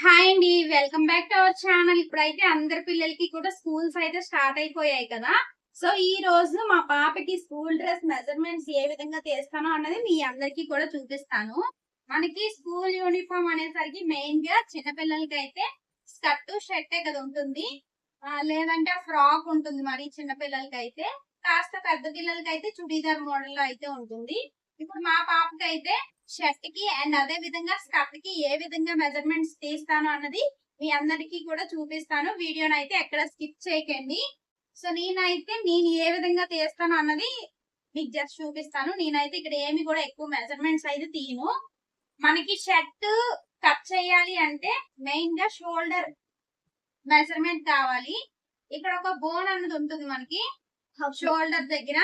Hi అండి. Welcome back to our channel. ఇప్పుడైతే అందరి పిల్లలకి కూడా స్కూల్స్ అయితే స్టార్ట్ అయిపోయాయి కదా! సో, ఈ రోజు మా పాపకి స్కూల్ డ్రెస్ మెజర్‌మెంట్స్ ఏ విధంగా తీస్తానో అన్నది మీ అందరికీ కూడా చూపిస్తాను. మనకి స్కూల్ యూనిఫార్మ్ అనేసరికి మెయిన్‌గా చిన్న పిల్లలకైతే స్కర్ట్, షర్టే కదా ఉంటుంది. లేదంటే ఫ్రాక్ ఉంటుంది మరి చిన్న పిల్లలకైతే. కాస్త పెద్ద పిల్లలకైతే చుడీదార్ మోడల్‌లో అయితే ఉంటుంది. ఇప్పుడు మా పాపకైతే షర్ట్ కి అండ్ అదే విధంగా స్కర్ట్ కి ఏ విధంగా మెజర్మెంట్స్ తీస్తాను అన్నది మీ అందరికీ కూడా చూపిస్తాను. వీడియోనైతే ఎక్కడ స్కిప్ చేయకండి. సో నేను ఏ విధంగా తీస్తాను అన్నది మీకు జస్ట్ చూపిస్తాను. నేనైతే ఇక్కడ ఏమి కూడా ఎక్కువ మెజర్మెంట్స్ అయితే తీయను. మనకి షర్ట్ కట్ చేయాలి అంటే మెయిన్ గా షోల్డర్ మెజర్మెంట్ కావాలి. ఇక్కడ ఒక బోన్ అన్నది ఉంటుంది మనకి షోల్డర్ దగ్గర.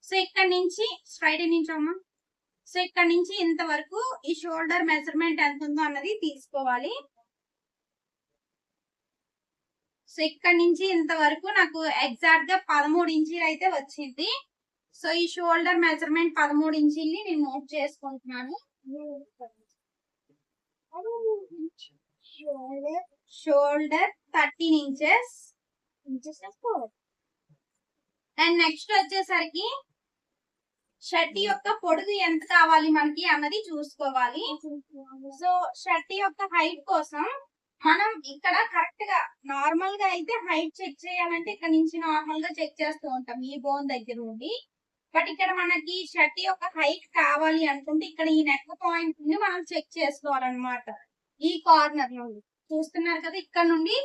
సో ఇక్కడ నుంచి స్ట్రైట్ నించోమ్మా. సో ఇక్కడ నుంచి ఇంతవరకు ఈ షోల్డర్ మెజర్మెంట్ ఎంత ఉందో అన్నది తీసుకోవాలి. సో ఇక్కడ నుంచి ఇంతవరకు నాకు ఎగ్జాక్ట్ గా 13 ఇంచీలు అయితే వచ్చింది. సో ఈ షోల్డర్ మెజర్మెంట్ 13 ఇంచీల్ని నేను నోట్ చేసుకుంటున్నాను. Shoulder 13 inches. అండ్ నెక్స్ట్ వచ్చేసరికి షర్ట్ యొక్క పొడుగు ఎంత కావాలి మనకి అన్నది చూసుకోవాలి. సో షర్ట్ యొక్క హైట్ కోసం మనం ఇక్కడ కరెక్ట్ గా నార్మల్ గా అయితే హైట్ చెక్ చేయాలంటే ఇక్కడ నుంచి నార్మల్ గా చెక్ చేస్తూ ఉంటాం ఈ బోన్ దగ్గర నుండి. బట్ ఇక్కడ మనకి షర్ట్ యొక్క హైట్ కావాలి అనుకుంటే ఇక్కడ ఈ నెక్ పాయింట్ నుండి మనం చెక్ చేసుకోవాలన్నమాట. ఈ కార్నర్ నుండి చూస్తున్నారు కదా, ఇక్కడ నుండి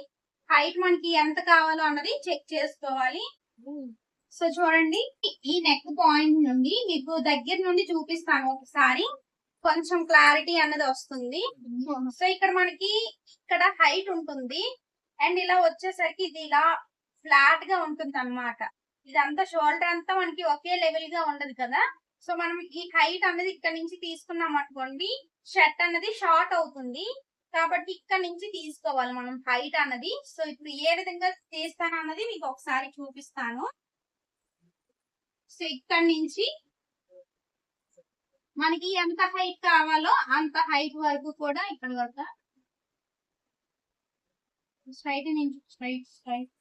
హైట్ మనకి ఎంత కావాలో అన్నది చెక్ చేసుకోవాలి. సో చూడండి, ఈ నెక్ పాయింట్ నుండి మీకు దగ్గర నుండి చూపిస్తాను ఒకసారి, కొంచెం క్లారిటీ అన్నది వస్తుంది. సో ఇక్కడ మనకి ఇక్కడ హైట్ ఉంటుంది అండ్ ఇలా వచ్చేసరికి ఇది ఇలా ఫ్లాట్ గా ఉంటుంది అన్నమాట. ఇదంతా షోల్డర్ అంతా మనకి ఒకే లెవెల్ గా ఉండదు కదా. సో మనం ఈ హైట్ అన్నది ఇక్కడ నుంచి తీసుకున్నాం అనుకోండి, షర్ట్ అన్నది షార్ట్ అవుతుంది. కాబట్టి ఇక్కడ నుంచి తీసుకోవాలి మనం హైట్ అన్నది. సో ఇప్పుడు ఏ విధంగా తీస్తాను అన్నది మీకు ఒకసారి చూపిస్తాను. సో ఇక్కడ నుంచి మనకి ఎంత హైట్ కావాలో అంత హైట్ వరకు కూడా ఇక్కడ వరకు స్ట్రైట్ నుంచి స్ట్రైట్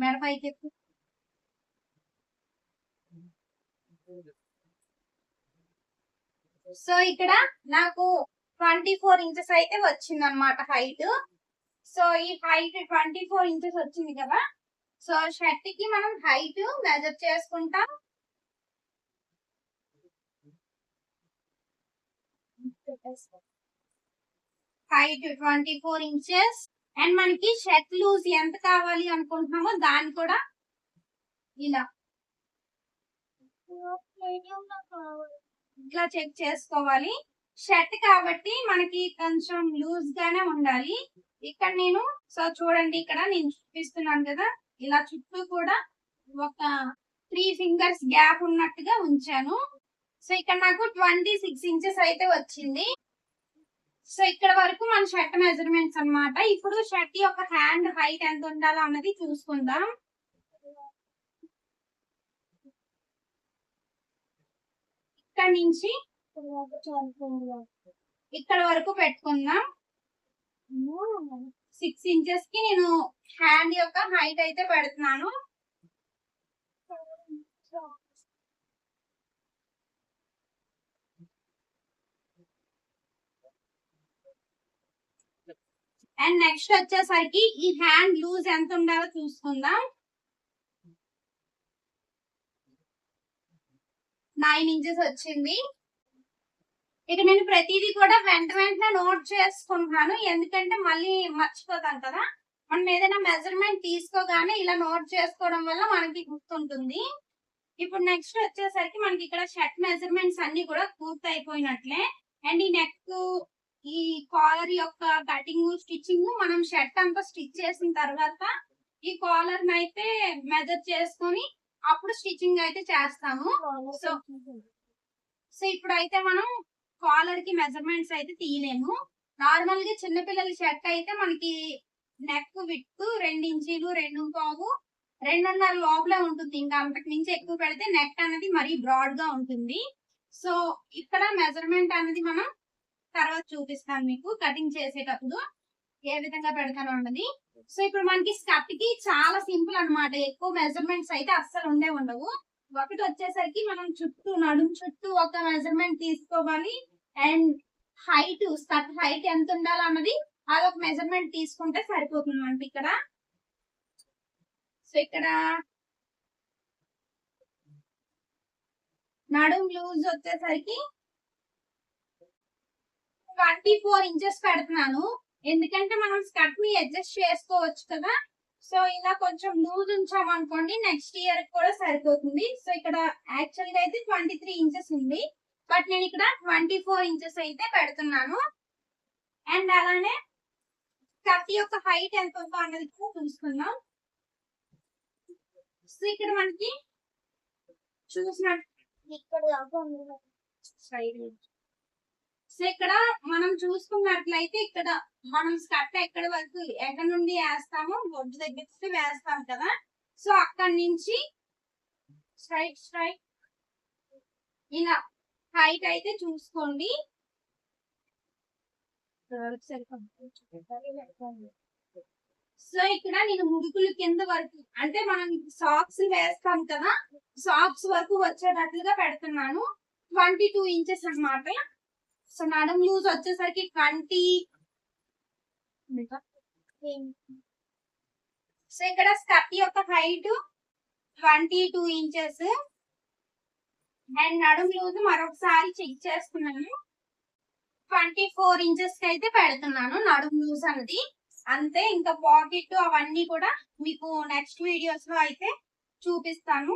మెడపైకి ఎక్కు. సో ఇక్కడ నాకు 24 ఇంచెస్ అయితే వచ్చింది అనమాట హైట్. సో ఈ హైట్ 24 ఇంచెస్ వచ్చింది కదా. సో షర్ట్ కి మనం హైట్ మెజర్ చేసుకుంటాం. హైట్ 24 ఇంచెస్ అండ్ మనకి షర్ట్ లూజ్ ఎంత కావాలి అనుకుంటున్నామో దాన్ని కూడా ఇలా ఇట్లా చెక్ చేసుకోవాలి. షర్ట్ కాబట్టి మనకి కొంచెం లూజ్ గానే ఉండాలి. ఇక్కడ నేను సో చూడండి, ఇక్కడ నేను చూపిస్తున్నాను కదా, ఇలా చుట్టూ కూడా ఒక 3 ఫింగర్స్ గ్యాప్ ఉన్నట్టుగా ఉంచాను. సో ఇక్కడ నాకు 26 ఇంచెస్ అయితే వచ్చింది. సో ఇక్కడ వరకు మన షర్ట్ మెజర్మెంట్స్ అన్నమాట. ఇప్పుడు షర్ట్ యొక్క హ్యాండ్ హైట్ ఎంత ఉండాలో అన్నది చూసుకుందాం. ఇక్కడ నుంచి ఇక్కడ వరకు పెట్టుకుందాం. 6 ఇంచెస్ కి నేను హ్యాండ్ యొక్క హైట్ అయితే పెడుతున్నాను. అండ్ నెక్స్ట్ వచ్చేసరికి ఈ హ్యాండ్ లూజ్ ఎంత ఉండాలో చూసుకుందాం. 9 ఇంచెస్ వచ్చింది. ఇక నేను ప్రతిదీ కూడా వెంటనే నోట్ చేసుకుంటున్నాను, ఎందుకంటే మళ్ళీ మర్చిపోతాం కదా. మనం ఏదైనా మెజర్మెంట్ తీసుకోగానే ఇలా నోట్ చేసుకోవడం వల్ల మనకి గుర్తుంటుంది. ఇప్పుడు నెక్స్ట్ వచ్చేసరికి మనకి ఇక్కడ షర్ట్ మెజర్మెంట్స్ అన్ని కూడా పూర్తి అయిపోయినట్లే. అండ్ ఈ నెక్, ఈ కాలర్ యొక్క కటింగ్, స్టిచ్చింగ్ మనం షర్ట్ అంతా స్టిచ్ చేసిన తర్వాత ఈ కాలర్ అయితే మెజర్ చేసుకొని అప్పుడు స్టిచ్చింగ్ అయితే చేస్తాము. సో ఇప్పుడైతే మనం కాలర్ కి మెజర్మెంట్స్ అయితే తీయలేము. నార్మల్ గా చిన్నపిల్లల షర్ట్ అయితే మనకి నెక్ విడ్త్ 2 ఇంచీలు 2.5 2.5 లోపలే ఉంటుంది. ఇంకా అంతకు మించి ఎక్కువ పెడితే నెక్ అనేది మరీ బ్రాడ్ గా ఉంటుంది. సో ఇక్కడ మెజర్మెంట్ అనేది మనం తర్వాత చూపిస్తాను మీకు కటింగ్ చేసేటప్పుడు. ఏ విధంగా పెడతాను అన్నది. సో ఇప్పుడు మనకి స్కర్ట్ కి చాలా సింపుల్ అన్నమాట. ఎక్కువ మెజర్మెంట్స్ అయితే అస్సలు ఉండవు. ఒకటి వచ్చేసరికి మనం చుట్టూ నడుము చుట్టూ ఒక మెజర్మెంట్ తీసుకోవాలి. అండ్ స్కర్ట్ హైట్ ఎంత ఉండాలన్నది అదొక మెజర్మెంట్ తీసుకుంటే సరిపోతుంది మనకి ఇక్కడ. సో ఇక్కడ నడుము లూజ్ వచ్చేసరికి 24 ఇంచెస్ పెడుతున్నాను. ఎందుకంటే మనం స్కర్ట్ ని అడ్జస్ట్ చేసుకోవచ్చు కదా. సో ఇలా కొంచెం లూజ్ ఉంచామనుకోండి నెక్స్ట్ ఇయర్ కూడా సరిపోతుంది. సో ఇక్కడ యాక్చువల్ గా అయితే 23 ఇంచెస్ ఉంది. బట్ నేను ఇక్కడ 24 ఇంచెస్ అయితే పెడుతున్నాను. అండ్ అలానే స్కర్ట్ యొక్క హైట్ ఎంత ఉందో అన్నది కూడా చూసుకుందాం. సో ఇక్కడ మనకి చూసినట్టు సో ఇక్కడ మనం చూసుకున్నట్లయితే ఇక్కడ మనం స్కర్ట్ ఎక్కడి నుండి వేస్తామో బొడ్డు దగ్గర వేస్తాం కదా. సో అక్కడి నుంచి స్ట్రైట్ ఇలా హైట్ అయితే చూసుకోండి. సో ఇక్కడ నేను ముడుకుల కింద వరకు అంటే మనం సాక్స్ వేస్తాం కదా, సాక్స్ వరకు వచ్చేటట్లుగా పెడుతున్నాను. 22 ఇంచెస్ అన్నమాట. సో నడుము లూజ్ వచ్చేసరికి 20. సో ఇక్కడ స్కర్ట్ యొక్క హైట్ 22 ఇంచెస్ అండ్ నడుము లూజ్ మరొకసారి చెక్ చేస్తున్నాను. 24 ఇంచెస్ కి అయితే పెడుతున్నాను నడుము లూజ్ అనేది. అంతే, ఇంకా పాకెట్ అవన్నీ కూడా మీకు నెక్స్ట్ వీడియోస్ లో అయితే చూపిస్తాను.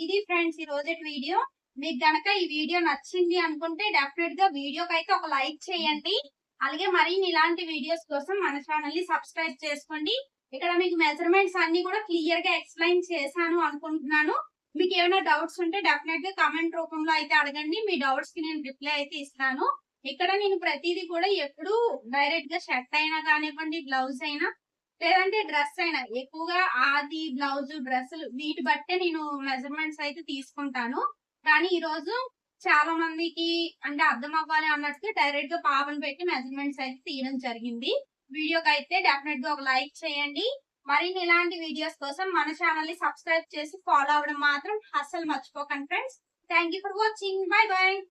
ఇది ఫ్రెండ్స్ ఈ రోజు వీడియో. మీకు గనక ఈ వీడియో నచ్చింది అనుకుంటే డెఫినెట్ గా వీడియోకి అయితే ఒక లైక్ చేయండి. అలాగే మరిన్ని ఇలాంటి వీడియోస్ కోసం మన ఛానల్ ని సబ్స్క్రైబ్ చేసుకోండి. ఇక్కడ మీకు మెజర్మెంట్స్ అన్ని కూడా క్లియర్ గా ఎక్స్ప్లెయిన్ చేశాను అనుకుంటున్నాను. మీకు ఏమైనా డౌట్స్ ఉంటే డెఫినెట్ గా కామెంట్ రూపంలో అయితే అడగండి. మీ డౌట్స్ కి నేను రిప్లై అయితే ఇస్తాను. ఇక్కడ నేను ప్రతిదీ కూడా ఎప్పుడు డైరెక్ట్ గా షర్ట్ అయినా కానివ్వండి, బ్లౌజ్ అయినా లేదంటే డ్రెస్ అయినా, ఎక్కువగా ఆది బ్లౌజ్ డ్రెస్సులు వీటి బట్టే నేను మెజర్మెంట్స్ అయితే తీసుకుంటాను. కానీ ఈ రోజు చాలా మందికి అంటే అర్థం అవ్వాలి అన్నట్టు డైరెక్ట్ గా పాపను పెట్టి మెజర్మెంట్స్ అయితే తీయడం జరిగింది. వీడియోకి అయితే డెఫినెట్ గా ఒక లైక్ చేయండి. మరిన్ని ఇలాంటి వీడియోస్ కోసం మన ఛానల్ ని సబ్స్క్రైబ్ చేసి ఫాలో అవ్వడం మాత్రం అస్సలు మర్చిపోకండి friends. Thank you for watching. By by.